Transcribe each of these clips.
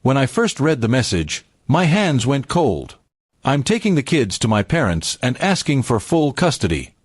When I first read the message, my hands went cold. I'm taking the kids to my parents and asking for full custody.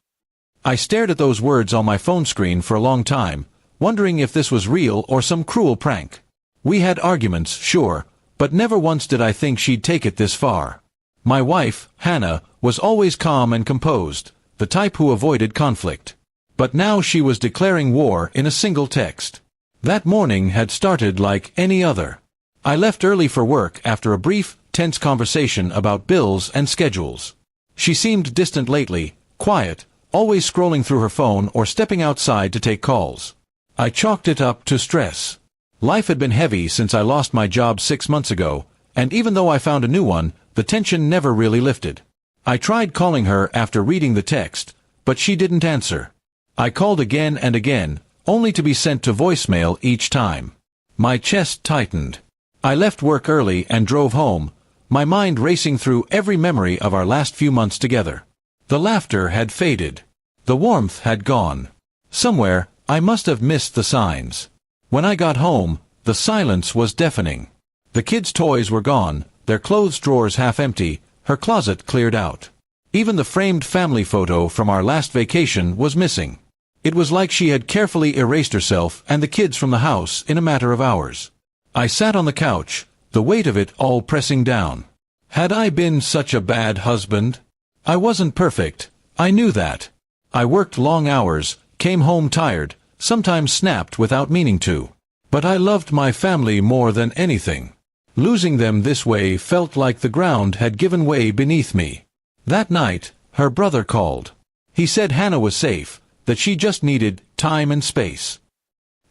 I stared at those words on my phone screen for a long time, wondering if this was real or some cruel prank. We had arguments, sure, but never once did I think she'd take it this far. My wife, Hannah, was always calm and composed, the type who avoided conflict. But now she was declaring war in a single text. That morning had started like any other. I left early for work after a brief, tense conversation about bills and schedules. She seemed distant lately, quiet, always scrolling through her phone or stepping outside to take calls. I chalked it up to stress. Life had been heavy since I lost my job 6 months ago, and even though I found a new one, the tension never really lifted. I tried calling her after reading the text, but she didn't answer. I called again and again, only to be sent to voicemail each time. My chest tightened. I left work early and drove home, my mind racing through every memory of our last few months together. The laughter had faded. The warmth had gone. Somewhere, I must have missed the signs. When I got home, the silence was deafening. The kids' toys were gone, their clothes drawers half empty, her closet cleared out. Even the framed family photo from our last vacation was missing. It was like she had carefully erased herself and the kids from the house in a matter of hours. I sat on the couch, the weight of it all pressing down. Had I been such a bad husband? I wasn't perfect, I knew that. I worked long hours, came home tired, sometimes snapped without meaning to. But I loved my family more than anything. Losing them this way felt like the ground had given way beneath me. That night, her brother called. He said Hannah was safe, that she just needed time and space.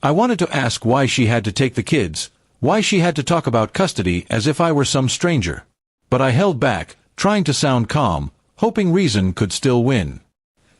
I wanted to ask why she had to take the kids, why she had to talk about custody as if I were some stranger. But I held back, trying to sound calm, hoping reason could still win.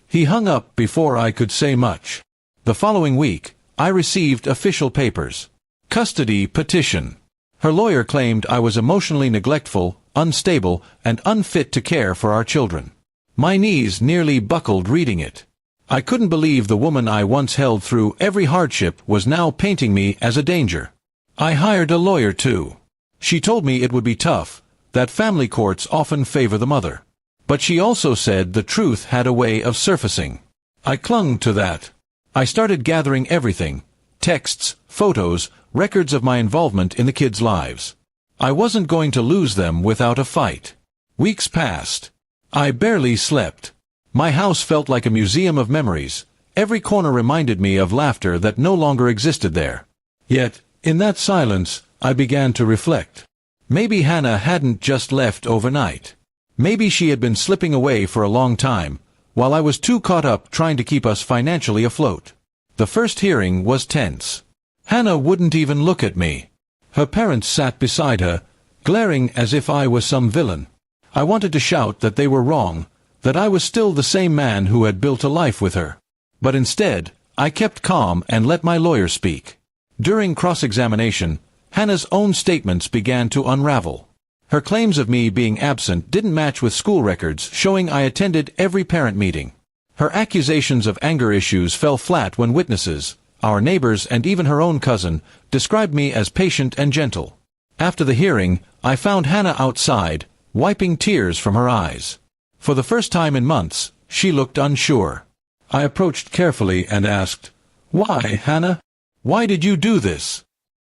He hung up before I could say much. The following week, I received official papers. Custody petition. Her lawyer claimed I was emotionally neglectful, unstable, and unfit to care for our children. My knees nearly buckled reading it. I couldn't believe the woman I once held through every hardship was now painting me as a danger. I hired a lawyer too. She told me it would be tough, that family courts often favor the mother. But she also said the truth had a way of surfacing. I clung to that. I started gathering everything, texts, photos, records of my involvement in the kids' lives. I wasn't going to lose them without a fight. Weeks passed. I barely slept. My house felt like a museum of memories. Every corner reminded me of laughter that no longer existed there. Yet, in that silence, I began to reflect. Maybe Hannah hadn't just left overnight. Maybe she had been slipping away for a long time, while I was too caught up trying to keep us financially afloat. The first hearing was tense. Hannah wouldn't even look at me. Her parents sat beside her, glaring as if I was some villain. I wanted to shout that they were wrong, that I was still the same man who had built a life with her. But instead, I kept calm and let my lawyer speak. During cross-examination, Hannah's own statements began to unravel. Her claims of me being absent didn't match with school records showing I attended every parent meeting. Her accusations of anger issues fell flat when witnesses, our neighbors and even her own cousin, described me as patient and gentle. After the hearing, I found Hannah outside, wiping tears from her eyes. For the first time in months, she looked unsure. I approached carefully and asked, "Why, Hannah? Why did you do this?"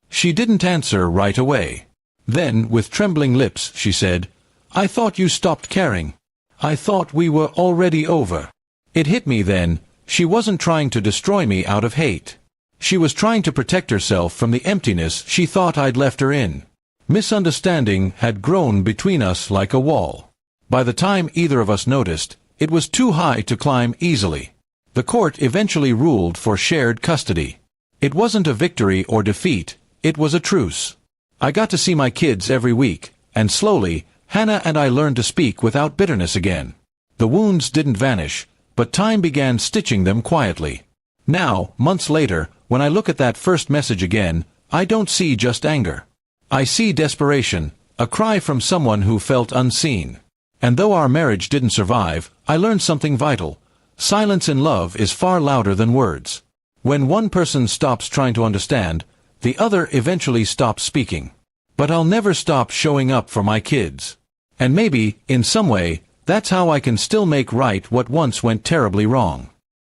She didn't answer right away. Then, with trembling lips, she said, "I thought you stopped caring. I thought we were already over." It hit me then, she wasn't trying to destroy me out of hate. She was trying to protect herself from the emptiness she thought I'd left her in. Misunderstanding had grown between us like a wall. By the time either of us noticed, it was too high to climb easily. The court eventually ruled for shared custody. It wasn't a victory or defeat, it was a truce. I got to see my kids every week, and slowly, Hannah and I learned to speak without bitterness again. The wounds didn't vanish, but time began stitching them quietly. Now, months later, when I look at that first message again, I don't see just anger. I see desperation, a cry from someone who felt unseen. And though our marriage didn't survive, I learned something vital. Silence in love is far louder than words. When one person stops trying to understand, the other eventually stops speaking. But I'll never stop showing up for my kids. And maybe, in some way, that's how I can still make right what once went terribly wrong.